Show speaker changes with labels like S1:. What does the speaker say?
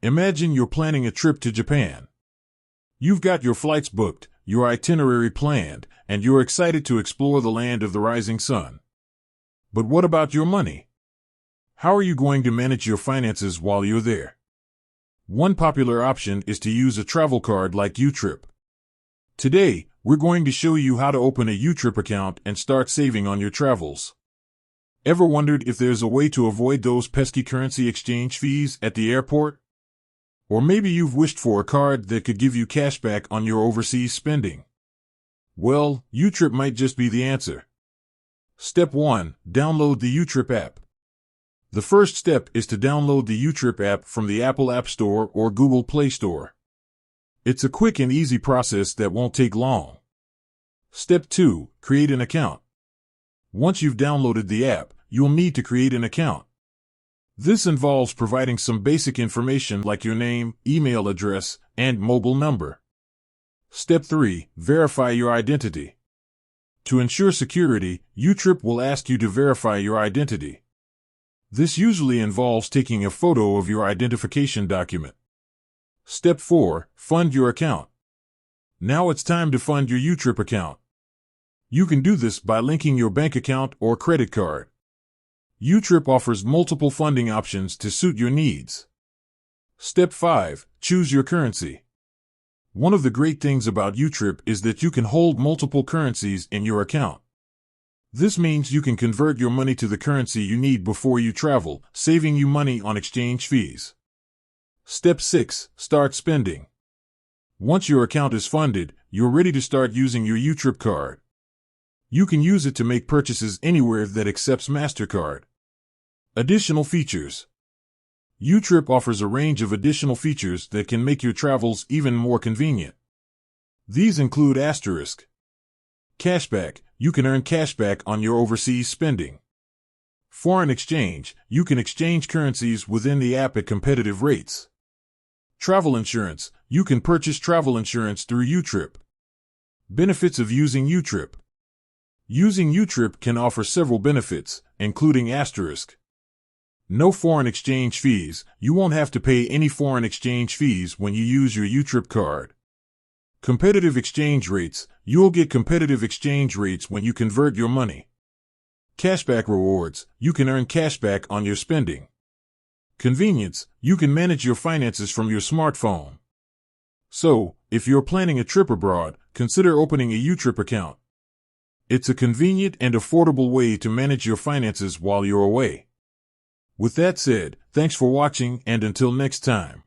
S1: Imagine you're planning a trip to Japan. You've got your flights booked, your itinerary planned, and you're excited to explore the land of the rising sun. But what about your money? How are you going to manage your finances while you're there? One popular option is to use a travel card like YouTrip. Today, we're going to show you how to open a YouTrip account and start saving on your travels. Ever wondered if there's a way to avoid those pesky currency exchange fees at the airport? Or maybe you've wished for a card that could give you cash back on your overseas spending. Well, YouTrip might just be the answer. Step 1. Download the YouTrip app. The first step is to download the YouTrip app from the Apple App Store or Google Play Store. It's a quick and easy process that won't take long. Step 2. Create an account. Once you've downloaded the app, you'll need to create an account. This involves providing some basic information like your name, email address, and mobile number. Step 3. Verify your identity. To ensure security, YouTrip will ask you to verify your identity. This usually involves taking a photo of your identification document. Step 4. Fund your account. Now it's time to fund your YouTrip account. You can do this by linking your bank account or credit card. YouTrip offers multiple funding options to suit your needs. Step 5. Choose your currency. One of the great things about YouTrip is that you can hold multiple currencies in your account. This means you can convert your money to the currency you need before you travel, saving you money on exchange fees. Step 6. Start spending. Once your account is funded, you're ready to start using your YouTrip card. You can use it to make purchases anywhere that accepts MasterCard. Additional features. YouTrip offers a range of additional features that can make your travels even more convenient. These include asterisk. Cashback. You can earn cashback on your overseas spending. Foreign exchange. You can exchange currencies within the app at competitive rates. Travel insurance. You can purchase travel insurance through YouTrip. Benefits of using YouTrip. Using YouTrip can offer several benefits, including asterisk. No foreign exchange fees. You won't have to pay any foreign exchange fees when you use your YouTrip card. Competitive exchange rates. You'll get competitive exchange rates when you convert your money. Cashback rewards. You can earn cashback on your spending. Convenience. You can manage your finances from your smartphone. So, if you're planning a trip abroad, consider opening a YouTrip account. It's a convenient and affordable way to manage your finances while you're away. With that said, thanks for watching, and until next time.